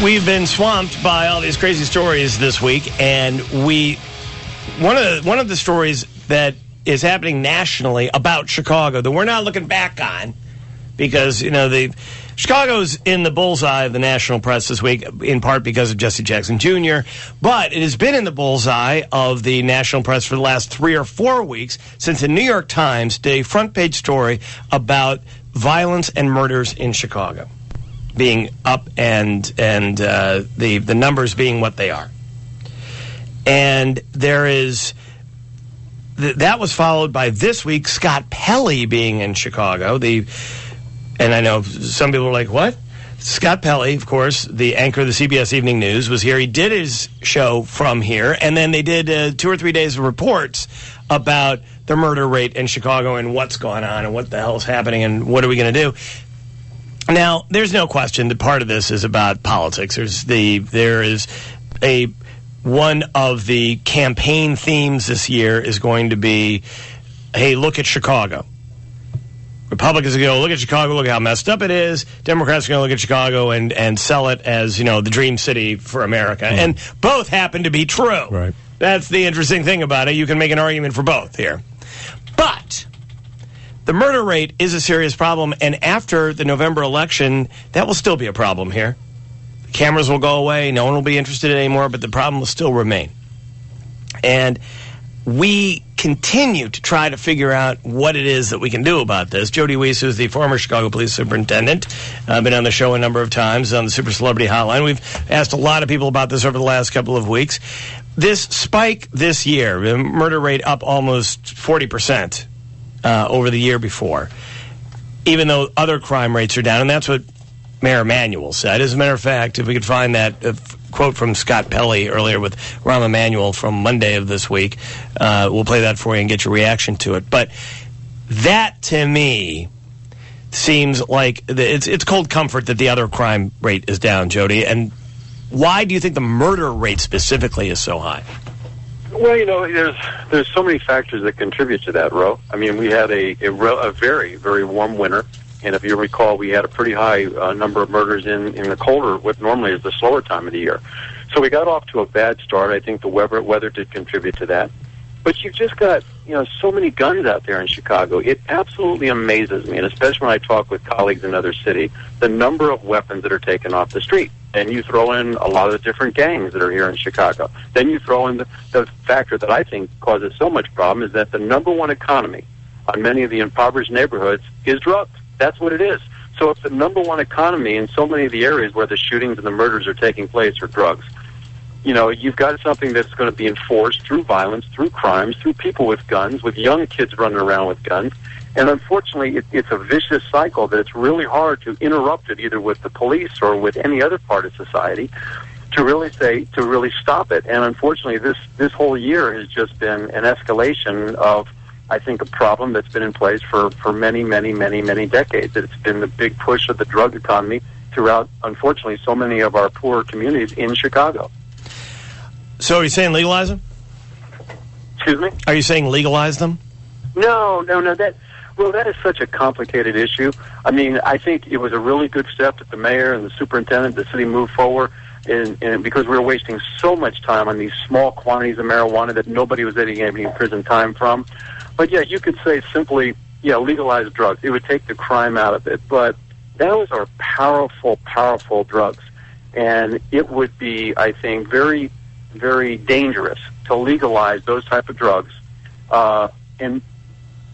We've been swamped by all these crazy stories this week, and one of the stories that is happening nationally about Chicago that we're not looking back on because, Chicago's in the bullseye of the national press this week, in part because of Jesse Jackson Jr., but it has been in the bullseye of the national press for the last 3 or 4 weeks since the New York Times did a front-page story about violence and murders in Chicago being up and the numbers being what they are. And there is... That was followed by this week Scott Pelley being in Chicago. And I know some people are like, what? Scott Pelley, of course, the anchor of the CBS Evening News, was here. He did his show from here, and then they did 2 or 3 days of reports about the murder rate in Chicago and what's going on and what the hell's happening and what are we going to do. Now, there's no question that part of this is about politics. There is one of the campaign themes this year is going to be, hey, look at Chicago. Republicans are going to look at Chicago, look at how messed up it is. Democrats are going to look at Chicago and sell it as, the dream city for America. Mm. And both happen to be true. Right. That's the interesting thing about it. You can make an argument for both here. But the murder rate is a serious problem, and after the November election, that will still be a problem here. The cameras will go away, no one will be interested anymore, but the problem will still remain. And we continue to try to figure out what it is that we can do about this. Jody Weiss, who's the former Chicago Police Superintendent, been on the show a number of times on the Super Celebrity Hotline. We've asked a lot of people about this over the last couple of weeks. This spike this year, the murder rate up almost 40%. Over the year before, even though other crime rates are down, and that's what Mayor Emanuel said. As a matter of fact, if we could find that quote from Scott Pelley earlier with Rahm Emanuel from Monday of this week, we'll play that for you and get your reaction to it. But that, to me, seems like it's cold comfort that the other crime rate is down, Jody. And why do you think the murder rate specifically is so high? Well, there's so many factors that contribute to that, Ro. I mean, we had a very, very warm winter, and if you recall, we had a pretty high number of murders in the colder, what normally is the slower time of the year. So we got off to a bad start. I think the weather did contribute to that. But you've just got, so many guns out there in Chicago. It absolutely amazes me, and especially when I talk with colleagues in other cities, the number of weapons that are taken off the street. And you throw in a lot of the different gangs that are here in Chicago. Then you throw in the factor that I think causes so much problem is that the number one economy on many of the impoverished neighborhoods is drugs. That's what it is. So if the number one economy in so many of the areas where the shootings and the murders are taking place are drugs, you've got something that's going to be enforced through violence, through crimes, through people with guns, with young kids running around with guns. And unfortunately, it's a vicious cycle that it's really hard to interrupt it, either with the police or with any other part of society, to really stop it. And unfortunately, this whole year has just been an escalation of, I think, a problem that's been in place for many, many, many, many decades. It's been the big push of the drug economy throughout, unfortunately, so many of our poor communities in Chicago. So are you saying legalize them? Excuse me? Are you saying legalize them? No. That is such a complicated issue. I mean, I think it was a really good step that the mayor and the superintendent, the city moved forward, and because we were wasting so much time on these small quantities of marijuana that nobody was getting any prison time from. But yeah, you could say simply, legalize drugs. It would take the crime out of it. But those are powerful, powerful drugs. And it would be, I think, very, very dangerous to legalize those type of drugs and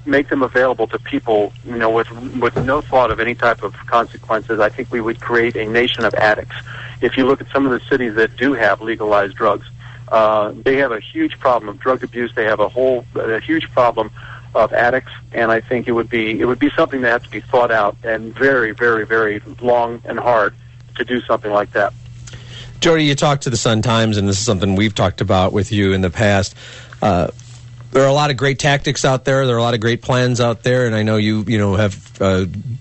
make them available to people, with no thought of any type of consequences. I think we would create a nation of addicts. If you look at some of the cities that do have legalized drugs, they have a huge problem of drug abuse. They have a huge problem of addicts, and I think it would be something that has to be thought out and very, very, very long and hard to do something like that. Jody, you talked to the Sun-Times, and this is something we've talked about with you in the past. There are a lot of great tactics out there. There are a lot of great plans out there, and I know you have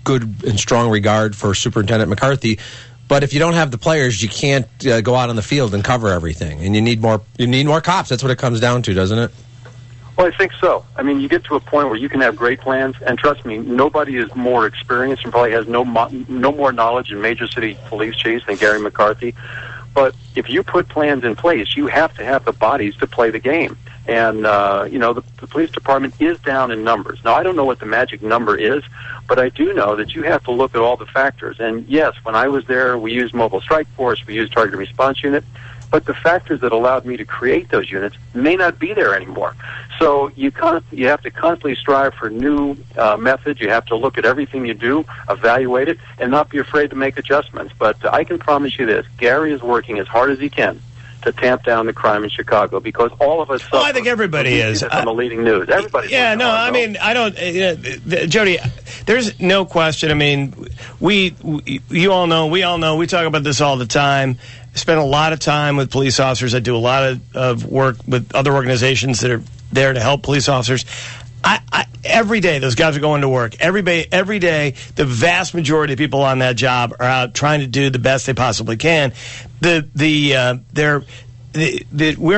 good and strong regard for Superintendent McCarthy. But if you don't have the players, you can't go out on the field and cover everything, and you need more cops. That's what it comes down to, doesn't it? Well, I think so. I mean, you get to a point where you can have great plans, and trust me, nobody is more experienced and probably has no more knowledge in major city police chiefs than Gary McCarthy. But if you put plans in place, you have to have the bodies to play the game. And, the police department is down in numbers. Now, I don't know what the magic number is, but I do know that you have to look at all the factors. And, yes, when I was there, we used mobile strike force, we used targeted response unit, but the factors that allowed me to create those units may not be there anymore. So you have to constantly strive for new methods. You have to look at everything you do, evaluate it, and not be afraid to make adjustments. But I can promise you this, Gary is working as hard as he can to tamp down the crime in Chicago, because all of us suffer. I think everybody is. From the leading news. Everybody's I mean, I don't, Jody, there's no question. I mean, you all know, we all know, we talk about this all the time. I spend a lot of time with police officers. I do a lot of work with other organizations that are there to help police officers. Every day, those guys are going to work. Every day, the vast majority of people on that job are out trying to do the best they possibly can. We're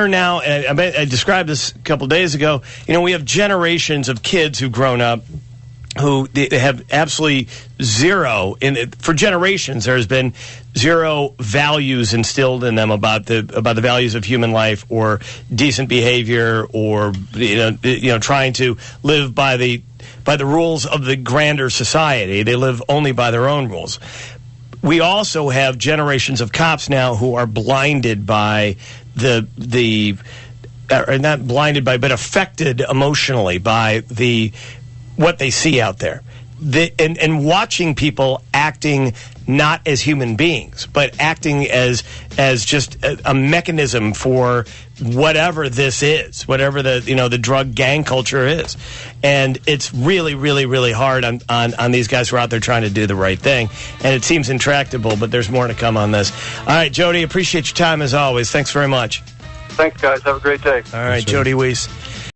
now, I described this a couple days ago, we have generations of kids who've grown up who they have absolutely zero, for generations there has been zero values instilled in them about the values of human life or decent behavior or trying to live by the rules of the grander society. They live only by their own rules. We also have generations of cops now who are blinded by not blinded by, but affected emotionally by what they see out there. And watching people acting not as human beings, but acting as just a mechanism for whatever this is, whatever the drug gang culture is. And it's really, really, really hard on these guys who are out there trying to do the right thing. And it seems intractable, but there's more to come on this. All right, Jody, appreciate your time as always. Thanks very much. Thanks, guys. Have a great day. All right, Jody Weiss.